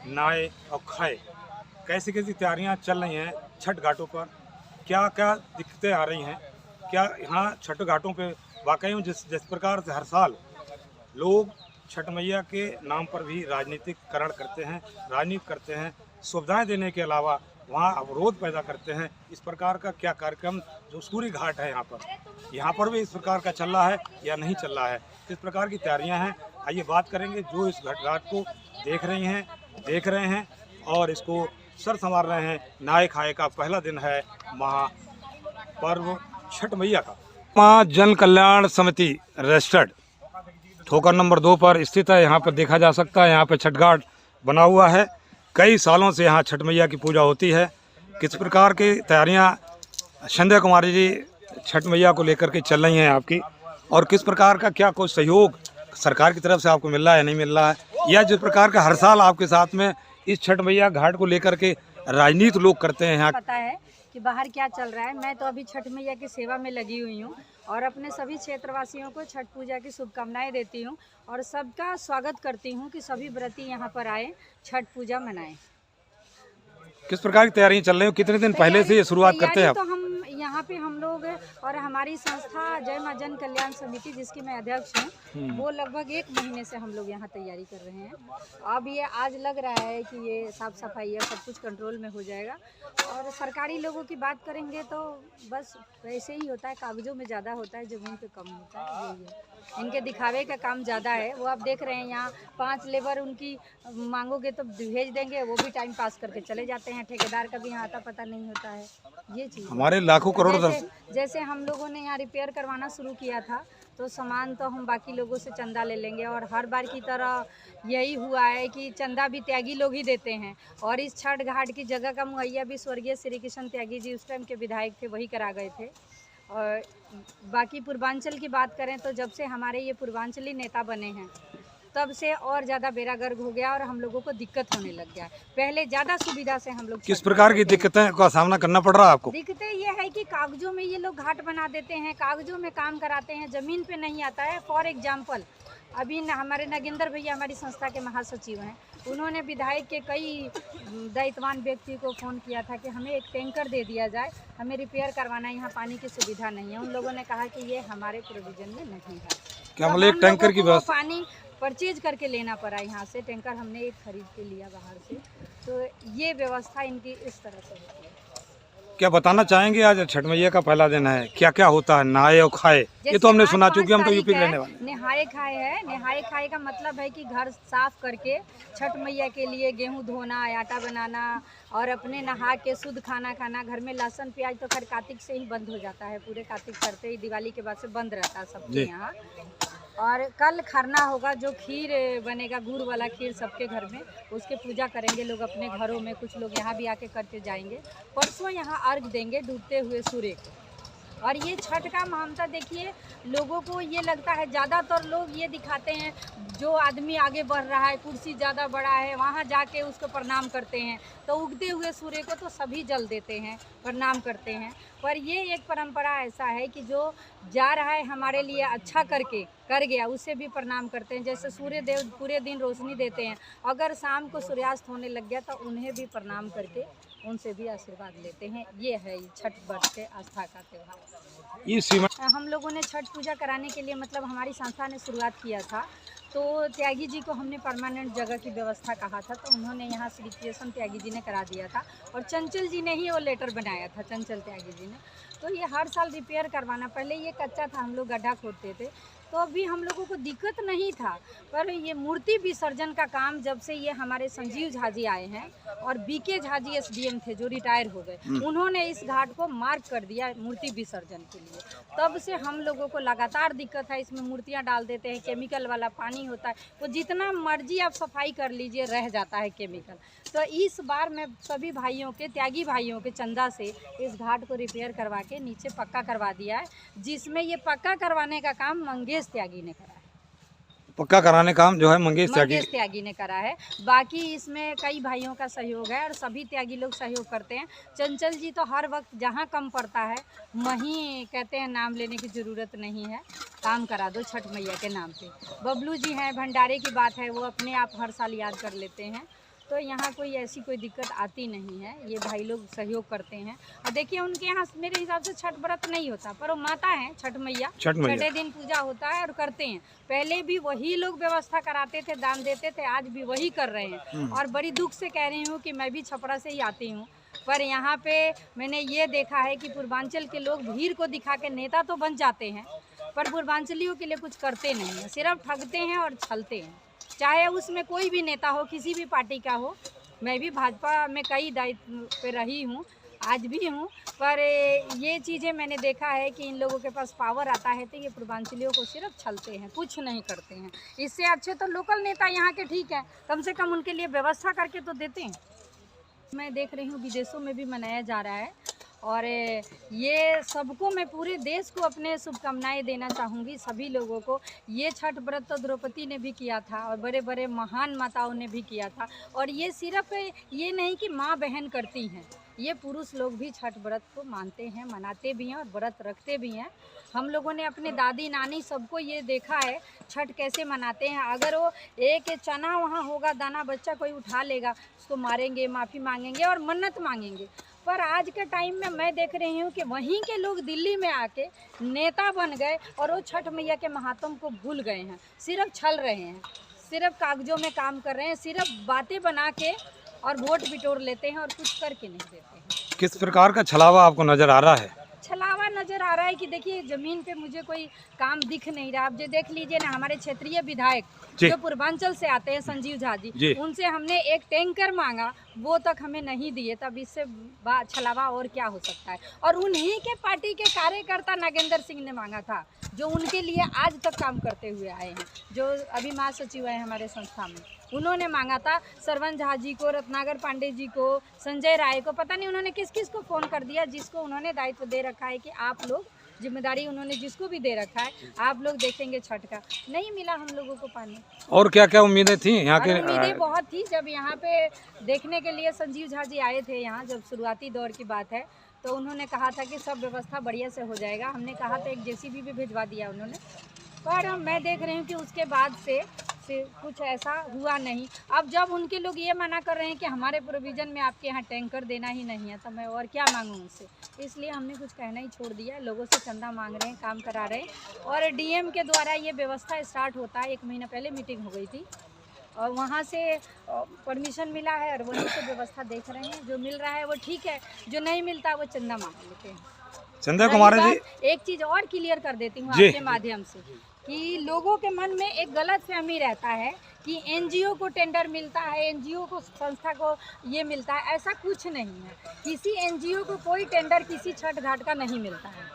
नहाए और खाए। कैसी कैसी तैयारियां चल रही हैं छठ घाटों पर, क्या क्या दिक्कतें आ रही हैं, क्या यहाँ छठ घाटों पे वाकई में जिस प्रकार से हर साल लोग छठ मैया के नाम पर भी राजनीतिकरण करते हैं, राजनीति करते हैं, सुविधाएं देने के अलावा वहाँ अवरोध पैदा करते हैं, इस प्रकार का क्या कार्यक्रम जो सूर्य घाट है यहाँ पर भी इस प्रकार का चल रहा है या नहीं चल रहा है, किस प्रकार की तैयारियां हैं, आइए बात करेंगे जो इस घाट को देख रहे हैं और इसको सर संवार रहे हैं। नहाए खाए का पहला दिन है महापर्व छठ मैया का। माँ जन कल्याण समिति रजिस्टर्ड ठोकर नंबर 2 पर स्थित है। यहाँ पर देखा जा सकता है, यहाँ पर छठ घाट बना हुआ है। कई सालों से यहाँ छठ मैया की पूजा होती है। किस प्रकार की तैयारियाँ संध्या कुमारी जी छठ मैया को लेकर के चल रही हैं आपकी, और किस प्रकार का क्या कोई सहयोग सरकार की तरफ से आपको मिल रहा है या नहीं मिल रहा है, या जिस प्रकार का हर साल आपके साथ में इस छठ मैया घाट को लेकर के राजनीति लोग करते हैं यहाँ। पता है कि बाहर क्या चल रहा है। मैं तो अभी छठ मैया की सेवा में लगी हुई हूँ और अपने सभी क्षेत्रवासियों को छठ पूजा की शुभकामनाएं देती हूँ और सबका स्वागत करती हूँ कि सभी व्रती यहाँ पर आए, छठ पूजा मनाएं। किस प्रकार की तैयारियां चल रही हो, कितने दिन पहले से ये शुरुआत करते हैं आप? तो हम यहाँ पे हम लोग और हमारी संस्था जय माँ जन कल्याण समिति जिसकी मैं अध्यक्ष हूँ, वो लगभग 1 महीने से हम लोग यहाँ तैयारी कर रहे हैं। अब ये आज लग रहा है कि ये साफ सफाई है, सब कुछ कंट्रोल में हो जाएगा। और सरकारी लोगों की बात करेंगे तो बस वैसे ही होता है, कागजों में ज़्यादा होता है, ज़मीन पे कम होता है, यही है। इनके दिखावे का काम ज़्यादा है। वो आप देख रहे हैं यहाँ 5 लेबर उनकी मांगोगे तो भेज देंगे, वो भी टाइम पास करके चले जाते हैं। ठेकेदार का भी यहाँ आता पता नहीं होता है, ये चीज़ हमारे लाखों करोड़ जैसे हम लोगों ने यहाँ रिपेयर करवाना शुरू किया था तो सामान तो हम बाकी लोगों से चंदा ले लेंगे, और हर बार की तरह यही हुआ है कि चंदा भी त्यागी लोग ही देते हैं। और इस छठ घाट की जगह का मुहैया भी स्वर्गीय श्री कृष्ण त्यागी जी उस टाइम के विधायक थे, वही करा गए थे। और बाकी पूर्वांचल की बात करें तो जब से हमारे ये पूर्वांचली नेता बने हैं तब से और ज़्यादा बेड़ा गर्क हो गया और हम लोगों को दिक्कत होने लग गया। पहले ज़्यादा सुविधा से हम लोग किस प्रकार की दिक्कतें का सामना करना पड़ रहा है आपको? दिक्कतें ये है कि कागजों में ये लोग घाट बना देते हैं, कागजों में काम कराते हैं, ज़मीन पे नहीं आता है। फॉर एग्जांपल अभी हमारे नागेंद्र भैया हमारी संस्था के महासचिव हैं, उन्होंने विधायक के कई दायित्ववान व्यक्ति को फ़ोन किया था कि हमें एक टैंकर दे दिया जाए, हमें रिपेयर करवाना है, यहाँ पानी की सुविधा नहीं है। उन लोगों ने कहा कि ये हमारे प्रोविजन में नहीं है। क्या मतलब एक टैंकर की व्यवस्था? पानी परचेज करके लेना पड़ा यहाँ से, टैंकर हमने एक खरीद के लिया बाहर से। तो ये व्यवस्था इनकी इस तरह से होती है। क्या बताना चाहेंगे, आज छठ मैया का पहला दिन है, क्या क्या होता है नहाए और खाए? ये तो हमने सुना, चूंकि हम तो यूपी के रहने वाले। नहाए खाए है, नहाए खाए का मतलब है कि घर साफ करके छठ मैया के लिए गेहूं धोना, आटा बनाना और अपने नहा के शुद्ध खाना खाना। घर में लहसुन प्याज तो खैर कार्तिक से ही बंद हो जाता है, पूरे कार्तिक करते ही दिवाली के बाद से बंद रहता है सबके यहाँ। और कल खरना होगा, जो खीर बनेगा, गुड़ वाला खीर सबके घर में, उसके पूजा करेंगे लोग अपने घरों में, कुछ लोग यहाँ भी आके करके जाएंगे। परसों यहाँ अर्घ देंगे डूबते हुए सूर्य को। और ये छठ का महानता देखिए, लोगों को ये लगता है, ज़्यादातर लोग ये दिखाते हैं जो आदमी आगे बढ़ रहा है, कुर्सी ज़्यादा बड़ा है, वहाँ जाके उसको प्रणाम करते हैं। तो उगते हुए सूर्य को तो सभी जल देते हैं, प्रणाम करते हैं। पर ये एक परंपरा ऐसा है कि जो जा रहा है हमारे लिए अच्छा करके कर गया, उसे भी प्रणाम करते हैं। जैसे सूर्य देव पूरे दिन रोशनी देते हैं, अगर शाम को सूर्यास्त होने लग गया तो उन्हें भी प्रणाम करके उनसे भी आशीर्वाद लेते हैं। ये है छठ व्रत के आस्था का त्यौहार। हम लोगों ने छठ पूजा कराने के लिए मतलब हमारी संस्था ने शुरुआत किया था, तो त्यागी जी को हमने परमानेंट जगह की व्यवस्था कहा था, तो उन्होंने यहाँ श्री कृष्ण त्यागी जी ने करा दिया था और चंचल जी ने ही वो लेटर बनाया था, चंचल त्यागी जी ने। तो ये हर साल रिपेयर करवाना, पहले ये कच्चा था, हम लोग गड्ढा खोदते थे, तो अभी हम लोगों को दिक्कत नहीं था। पर ये मूर्ति विसर्जन का काम जब से ये हमारे संजीव झा जी आए हैं और बीके झा जी SDM थे जो रिटायर हो गए, उन्होंने इस घाट को मार्क कर दिया मूर्ति विसर्जन के लिए। तब से हम लोगों को लगातार दिक्कत है। इसमें मूर्तियां डाल देते हैं, केमिकल वाला पानी होता है, तो जितना मर्जी आप सफाई कर लीजिए रह जाता है केमिकल। तो इस बार मैं सभी भाइयों के, त्यागी भाइयों के चंदा से इस घाट को रिपेयर करवा के नीचे पक्का करवा दिया है, जिसमें ये पक्का करवाने का काम मंगेश त्यागी ने करा है। पक्का कराने काम जो है मंगेश त्यागी ने करा है। बाकी इसमें कई भाइयों का सहयोग है और सभी त्यागी लोग सहयोग करते हैं। चंचल जी तो हर वक्त जहाँ कम पड़ता है वहीं कहते हैं नाम लेने की ज़रूरत नहीं है, काम करा दो छठ मैया के नाम पे। बबलू जी हैं, भंडारे की बात है, वो अपने आप हर साल याद कर लेते हैं। तो यहाँ कोई ऐसी कोई दिक्कत आती नहीं है। ये भाई लोग सहयोग करते हैं। और देखिए उनके यहाँ मेरे हिसाब से छठ व्रत नहीं होता, पर वो माता है छठ मैया, छठे दिन पूजा होता है और करते हैं। पहले भी वही लोग व्यवस्था कराते थे, दान देते थे, आज भी वही कर रहे हैं। और बड़ी दुख से कह रही हूँ कि मैं भी छपरा से ही आती हूँ, पर यहाँ पे मैंने ये देखा है कि पूर्वांचल के लोग भीड़ को दिखा के नेता तो बन जाते हैं, पर पूर्वांचलियों के लिए कुछ करते नहीं हैं, सिर्फ ठगते हैं और छलते हैं। चाहे उसमें कोई भी नेता हो, किसी भी पार्टी का हो। मैं भी भाजपा में कई दायित्व पे रही हूँ, आज भी हूँ, पर ये चीज़ें मैंने देखा है कि इन लोगों के पास पावर आता है तो ये पूर्वांचलियों को सिर्फ छलते हैं, कुछ नहीं करते हैं। इससे अच्छे तो लोकल नेता यहाँ के ठीक है, कम से कम उनके लिए व्यवस्था करके तो देते हैं। मैं देख रही हूँ विदेशों में भी मनाया जा रहा है, और ये सबको मैं पूरे देश को अपने शुभकामनाएं देना चाहूँगी, सभी लोगों को। ये छठ व्रत तो द्रौपदी ने भी किया था और बड़े बड़े महान माताओं ने भी किया था। और ये सिर्फ ये नहीं कि माँ बहन करती हैं, ये पुरुष लोग भी छठ व्रत को मानते हैं, मनाते भी हैं और व्रत रखते भी हैं। हम लोगों ने अपने दादी नानी सबको ये देखा है छठ कैसे मनाते हैं। अगर वो एक चना वहाँ होगा, दाना बच्चा कोई उठा लेगा, उसको मारेंगे, माफ़ी मांगेंगे और मन्नत मांगेंगे। पर आज के टाइम में मैं देख रही हूँ कि वहीं के लोग दिल्ली में आके नेता बन गए और वो छठ मैया के महात्म को भूल गए हैं, सिर्फ छल रहे हैं, सिर्फ कागजों में काम कर रहे हैं, सिर्फ बातें बना के और वोट बिटोर लेते हैं और कुछ करके नहीं देते हैं। किस प्रकार का छलावा आपको नजर आ रहा है? छलावा नज़र आ रहा है कि देखिए ज़मीन पे मुझे कोई काम दिख नहीं रहा। आप जो देख लीजिए ना, हमारे क्षेत्रीय विधायक जो पूर्वांचल से आते हैं, संजीव झा जी, उनसे हमने एक टैंकर मांगा, वो तक हमें नहीं दिए। तब इससे छलावा और क्या हो सकता है। और उन्हीं के पार्टी के कार्यकर्ता नागेंद्र सिंह ने मांगा था, जो उनके लिए आज तक काम करते हुए आए हैं, जो अभी महासचिव है हमारे संस्था में। उन्होंने मांगा था सरवन झा जी को, रत्नाकर पांडे जी को, संजय राय को, पता नहीं उन्होंने किस किस को फ़ोन कर दिया, जिसको उन्होंने दायित्व दे रखा है कि आप लोग, जिम्मेदारी उन्होंने जिसको भी दे रखा है, आप लोग देखेंगे छठ का। नहीं मिला हम लोगों को पानी। और क्या क्या उम्मीदें थी यहाँ के? उम्मीदें बहुत थी। जब यहाँ पे देखने के लिए संजीव झा जी आए थे यहाँ, जब शुरुआती दौर की बात है, तो उन्होंने कहा था कि सब व्यवस्था बढ़िया से हो जाएगा। हमने कहा था एक जेसीबी भी भिजवा दिया उन्होंने, पर मैं देख रही हूँ कि उसके बाद से कुछ ऐसा हुआ नहीं। अब जब उनके लोग ये मना कर रहे हैं कि हमारे प्रोविज़न में आपके यहाँ टैंकर देना ही नहीं है, तो मैं और क्या मांगूँ उनसे। इसलिए हमने कुछ कहना ही छोड़ दिया। लोगों से चंदा मांग रहे हैं, काम करा रहे हैं। और डीएम के द्वारा ये व्यवस्था स्टार्ट होता है, 1 महीना पहले मीटिंग हो गई थी और वहाँ से परमिशन मिला है और वहीं से व्यवस्था देख रहे हैं। जो मिल रहा है वो ठीक है, जो नहीं मिलता वो चंदा मांग लेते हैं। चंदा कुमार जी, एक चीज़ और क्लियर कर देती हूँ आपके माध्यम से, कि लोगों के मन में एक गलत फहमी रहता है कि एनजीओ को टेंडर मिलता है, एनजीओ को, संस्था को ये मिलता है। ऐसा कुछ नहीं है। किसी एनजीओ को कोई टेंडर किसी छठ घाट का नहीं मिलता है।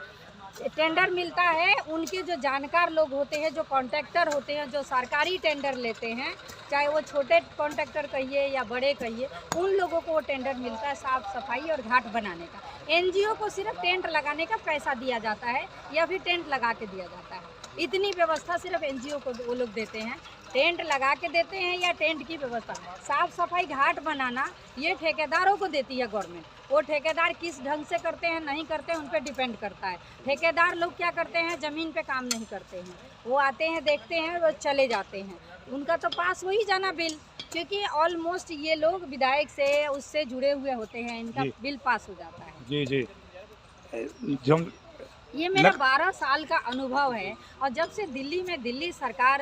टेंडर मिलता है उनके जो जानकार लोग होते हैं, जो कॉन्ट्रैक्टर होते हैं, जो सरकारी टेंडर लेते हैं, चाहे वो छोटे कॉन्ट्रैक्टर कहिए या बड़े कहिए, उन लोगों को वो टेंडर मिलता है साफ़ सफाई और घाट बनाने का। एनजीओ को सिर्फ टेंट लगाने का पैसा दिया जाता है या फिर टेंट लगा के दिया जाता है। इतनी व्यवस्था सिर्फ एनजीओ को वो लोग देते हैं, टेंट लगा के देते हैं या टेंट की व्यवस्था। साफ़ सफाई घाट बनाना ये ठेकेदारों को देती है गवर्नमेंट। वो ठेकेदार किस ढंग से करते हैं, नहीं करते हैं, उन पर डिपेंड करता है। ठेकेदार लोग क्या करते हैं, ज़मीन पे काम नहीं करते हैं, वो आते हैं, देखते हैं, वो चले जाते हैं। उनका तो पास हो ही जाना बिल, क्योंकि ऑलमोस्ट ये लोग विधायक से उससे जुड़े हुए होते हैं, इनका बिल पास हो जाता है। जी जी, ये मेरा 12 साल का अनुभव है। और जब से दिल्ली में दिल्ली सरकार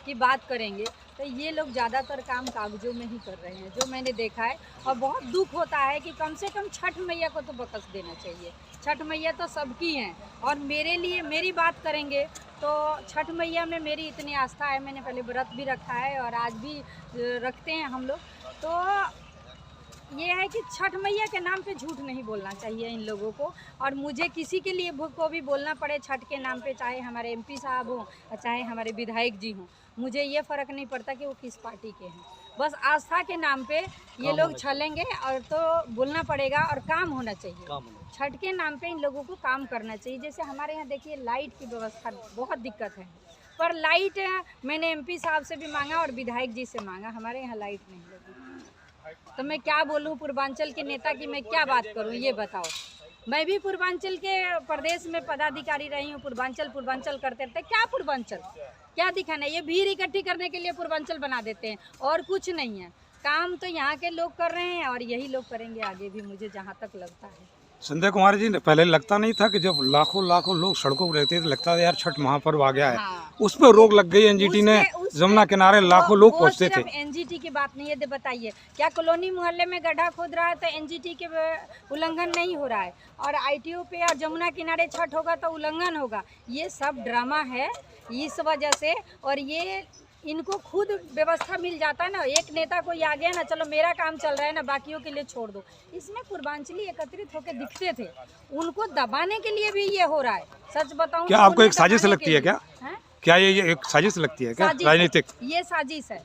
की बात करेंगे तो ये लोग ज़्यादातर काम कागजों में ही कर रहे हैं, जो मैंने देखा है। और बहुत दुख होता है कि कम से कम छठ मैया को तो बकस देना चाहिए। छठ मैया तो सबकी हैं, और मेरे लिए, मेरी बात करेंगे तो छठ मैया में मेरी इतनी आस्था है। मैंने पहले व्रत भी रखा है और आज भी रखते हैं हम लोग। तो ये है कि छठ मैया के नाम पे झूठ नहीं बोलना चाहिए इन लोगों को। और मुझे किसी के लिए को भी बोलना पड़े छठ के नाम पे, चाहे हमारे एमपी साहब हों चाहे हमारे विधायक जी हों, मुझे ये फ़र्क नहीं पड़ता कि वो किस पार्टी के हैं। बस आस्था के नाम पे ये लोग छलेंगे और तो बोलना पड़ेगा और काम होना चाहिए। छठ के नाम पे इन लोगों को काम करना चाहिए। जैसे हमारे यहाँ देखिए लाइट की व्यवस्था बहुत दिक्कत है, पर लाइट मैंने एमपी साहब से भी मांगा और विधायक जी से मांगा, हमारे यहाँ लाइट नहीं लगी। तो मैं क्या बोलूँ पूर्वांचल के नेता की, मैं क्या बात करूँ ये बताओ। मैं भी पूर्वांचल के प्रदेश में पदाधिकारी रही हूँ। पूर्वांचल करते रहते, क्या पूर्वांचल क्या दिखाना है। ये भीड़ इकट्ठी करने के लिए पूर्वांचल बना देते हैं और कुछ नहीं है। काम तो यहाँ के लोग कर रहे हैं और यही लोग करेंगे आगे भी, मुझे जहाँ तक लगता है। संजय कुमार जी, पहले लगता नहीं था कि जब लाखों लाखों लोग सड़कों पर रहते थे, लगता था यार छठ महापर्व आ गया है। हाँ। उस पर रोक लग गई, एनजीटी ने जमुना किनारे लाखों लोग पहुंचते थे। एनजीटी की बात नहीं है, बताइए क्या कॉलोनी मोहल्ले में गड्ढा खोद रहा है तो एनजीटी के उल्लंघन नहीं हो रहा है, और आईटीओ पे और जमुना किनारे छठ होगा तो उल्लंघन होगा? ये सब ड्रामा है इस वजह से। और ये इनको खुद व्यवस्था मिल जाता है ना, एक नेता कोई आ गया ना, चलो मेरा काम चल रहा है ना, बाकियों के लिए छोड़ दो। इसमें पूर्वांचली एकत्रित होकर दिखते थे, उनको दबाने के लिए भी ये हो रहा है। सच बताऊं, क्या आपको एक साजिश लगती है क्या? क्या ये एक साजिश लगती है क्या राजनीतिक? ये साजिश है,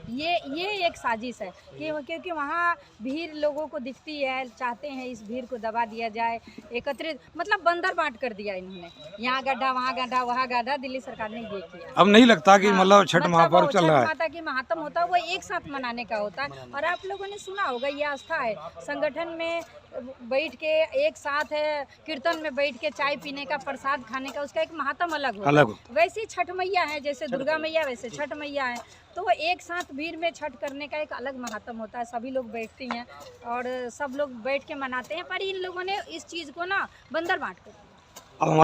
ये एक साजिश है क्योंकि वहाँ भीड़ लोगों को दिखती है, चाहते हैं इस भीड़ को दबा दिया जाए, एकत्रित मतलब बंदर बांट कर दिया इन्होंने, यहाँ गड्ढा वहाँ गड्ढा वहाँ गड्ढा। दिल्ली सरकार ने ये किया। अब नहीं लगता कि मतलब छठ महापर्व चल रहा है, माता की महात्म होता है वो एक साथ मनाने का होता है। और आप लोगों ने सुना होगा, ये आस्था है, संगठन में बैठ के एक साथ है, कीर्तन में बैठ के चाय पीने का, प्रसाद खाने का, उसका एक महात्म अलग होता है। वैसे छठ मैया है, जैसे दुर्गा मैया वैसे छठ मैया है, तो वो एक साथ भीड़ में छठ करने का एक अलग महात्म होता है। सभी लोग बैठती हैं और सब लोग बैठ के मनाते हैं, पर इन लोगों ने इस चीज़ को ना बंदर बांट कर